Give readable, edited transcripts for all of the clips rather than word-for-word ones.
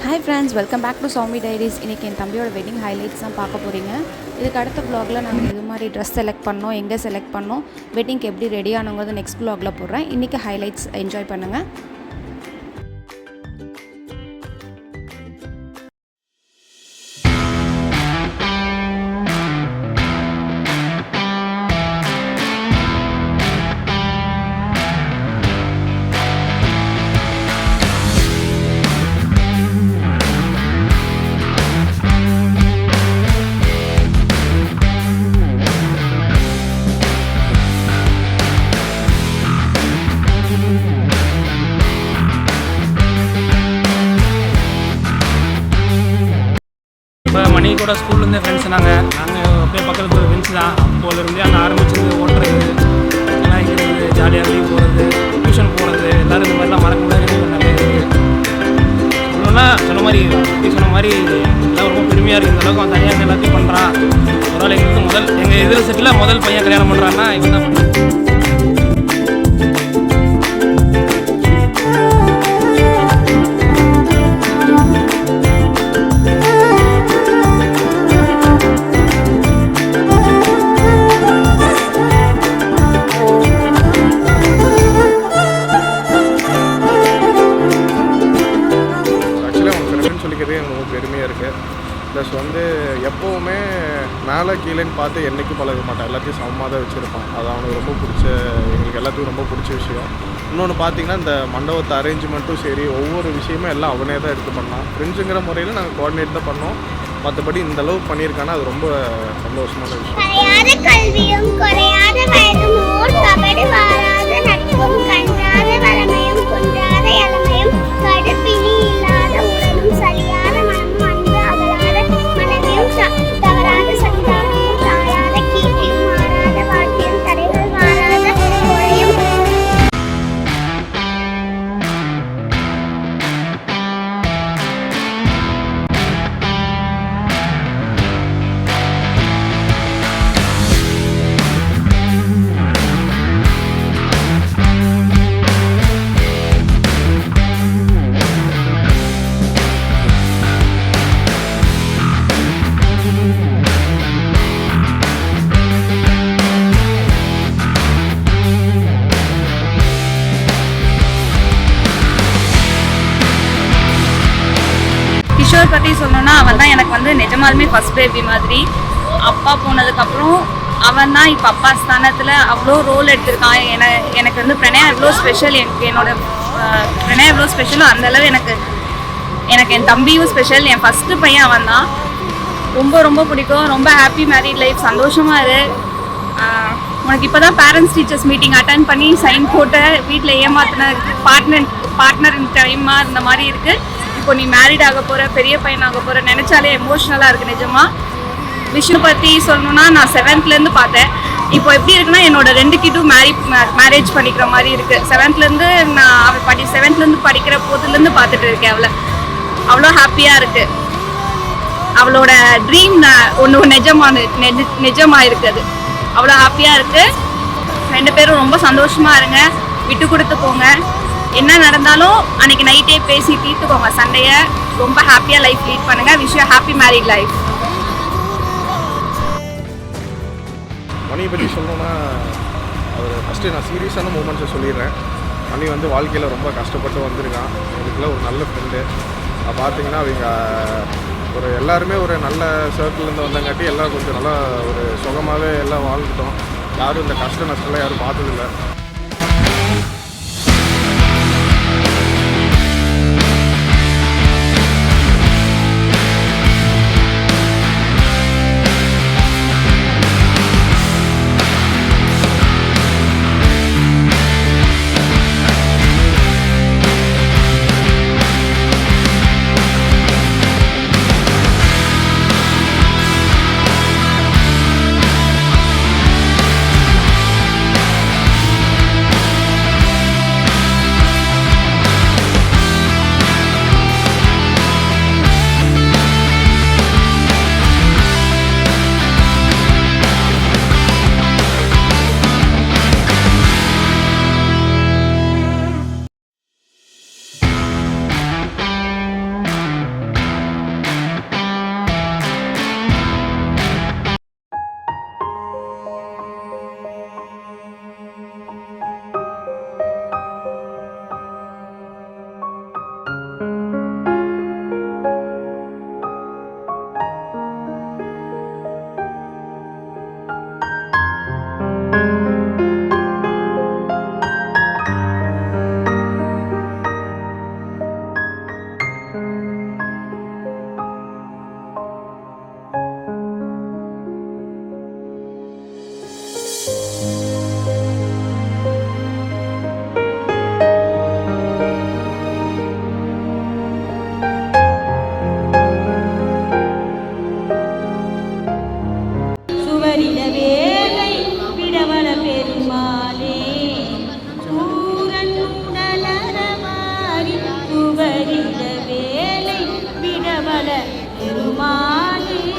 Hi friends, welcome back to Sowmi diaries. இன்றைக்கி என் தம்பியோட வெட்டிங் ஹைலைட்ஸ் தான் பார்க்க போகிறீங்க. இதுக்கு அடுத்த வ்ளாகில் நாங்கள் இது மாதிரி ட்ரெஸ் செலக்ட் பண்ணோம், எங்கே செலக்ட் பண்ணோம், வெட்டிங்க்கு எப்படி ரெடி ஆனோங்கிறது நெக்ஸ்ட் வ்ளாகில் போடுறேன். இன்றைக்கி ஹைலைட்ஸ் என்ஜாய் பண்ணுங்கள். இப்போ மணி கூட ஸ்கூல்லேருந்தே ஃப்ரெண்ட்ஸ் நாங்கள் அப்படியே பக்கத்தில் ஒரு ஃப்ரெண்ட்ஸ் தான். அப்போலேருந்தே அங்கே ஆரம்பிச்சது ஓட்டுறது, விளையாடுறது, ஜாலியாக வெளியே போகிறது, டியூஷன் போகிறது, எல்லோரும் இந்த மாதிரிலாம் மறக்க முடியாது நிறைய இருக்குது. சொன்ன மாதிரி எல்லாம் ரொம்ப பெருமையாக இருக்குது. இந்த அளவுக்கு அவன் தனியாக எல்லாத்தையும் பண்ணுறான். ஒரு நாள் எங்களுக்கு எங்கள் எதிர் செட்டில் முதல் பையன் கல்யாணம் பண்ணுறான்னா இவன் தான் பண்ணுறான். பெருமையாக இருக்குது. ப்ளஸ் எப்போவுமே மேலே கீழேன்னு பார்த்து என்றைக்கும் பழக மாட்டான். எல்லாத்தையும் சமமாக தான் வச்சுருப்பான். அது அவனுக்கு ரொம்ப பிடிச்ச, எங்களுக்கு எல்லாத்துக்கும் ரொம்ப பிடிச்ச விஷயம். இன்னொன்று பார்த்திங்கன்னா, இந்த மண்டபத்தை அரேஞ்ச்மெண்ட்டும் சரி, ஒவ்வொரு விஷயமும் எல்லாம் அவனே தான் எடுத்து பண்ணான். ஃப்ரெண்ட்ஸுங்கிற முறையில் நாங்கள் கோஆர்டினேட் தான் பண்ணோம். மற்றபடி இந்த அளவு பண்ணியிருக்கானா அது ரொம்ப சந்தோஷமான விஷயம். கிஷோர் பற்றி சொல்லணும்னா, அவன் தான் எனக்கு நிஜமாலுமே ஃபஸ்ட் பேபி மாதிரி. அப்பா போனதுக்கப்புறம் அவன் தான் இப்போ அப்பா ஸ்தானத்தில் அவ்வளோ ரோல் எடுத்திருக்கான். எனக்கு பிரணயா எவ்வளோ ஸ்பெஷல், என்னோட பிரணயா எவ்வளோ ஸ்பெஷலோ அந்தளவு எனக்கு என் தம்பியும் ஸ்பெஷல். என் ஃபஸ்ட்டு பையன் அவன் தான். ரொம்ப ரொம்ப பிடிக்கும். ரொம்ப ஹாப்பி மேரிட் லைஃப், சந்தோஷமாக இரு. உனக்கு இப்போ தான் பேரண்ட்ஸ் டீச்சர்ஸ் மீட்டிங் அட்டன் பண்ணி சைன் போட்ட, வீட்டில் ஏமாத்தின பார்ட்னர் டைமாக இருந்த மாதிரி இருக்குது. இப்போ நீ மேரிட் ஆக போகிற, பெரிய பையன் ஆக போகிற, நினச்சாலே எமோஷ்னலாக இருக்குது நிஜமாக. விஷ்ணு பற்றி சொல்லணுன்னா, நான் 7th பார்த்தேன். இப்போ எப்படி இருக்குன்னா, என்னோட 2 கிட்டும் மேரேஜ் பண்ணிக்கிற மாதிரி இருக்குது. 7th நான் அவள் 7th படிக்கிற போதுலேருந்து பார்த்துட்டு இருக்கேன். அவ்வளோ ஹாப்பியாக இருக்குது. அவளோட ட்ரீம் ஒன்று நிஜமாக இருக்குது. அவ்வளோ ஹாப்பியாக இருக்குது. 2 பேரும் ரொம்ப சந்தோஷமாக இருங்க, விட்டு கொடுத்து போங்க. என்ன நடந்தாலும் அன்றைக்கி நைட்டே பேசி தீர்த்துக்கோங்க சண்டையை. ரொம்ப ஹாப்பியாக லைஃப் லீட் பண்ணுங்கள். Wish you happy married life. மணியை பற்றி சொல்லணுன்னா, அவர் ஃபஸ்ட்டு நான் சீரியஸான மூமெண்ட்ஸை சொல்லிடுறேன். மணி வாழ்க்கையில் ரொம்ப கஷ்டப்பட்டு வந்திருக்கான். எங்களுக்குலாம் ஒரு நல்ல ஃப்ரெண்டு. பார்த்தீங்கன்னா அவங்க எல்லாருமே ஒரு நல்ல சர்க்கிள்லேருந்து வந்தங்காட்டி எல்லாம் கொஞ்சம் நல்லா ஒரு சுகமாகவே எல்லாம் வாழ்ந்துட்டோம். யாரும் இந்த கஷ்ட நஷ்டம்லாம் யாரும் பார்த்ததில்லை. பெருமானே.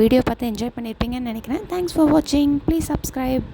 வீடியோ பார்த்து என்ஜாய் பண்ணியிருப்பீங்கன்னு நினைக்கிறேன். தேங்க்ஸ் ஃபார் வாட்சிங். Please subscribe.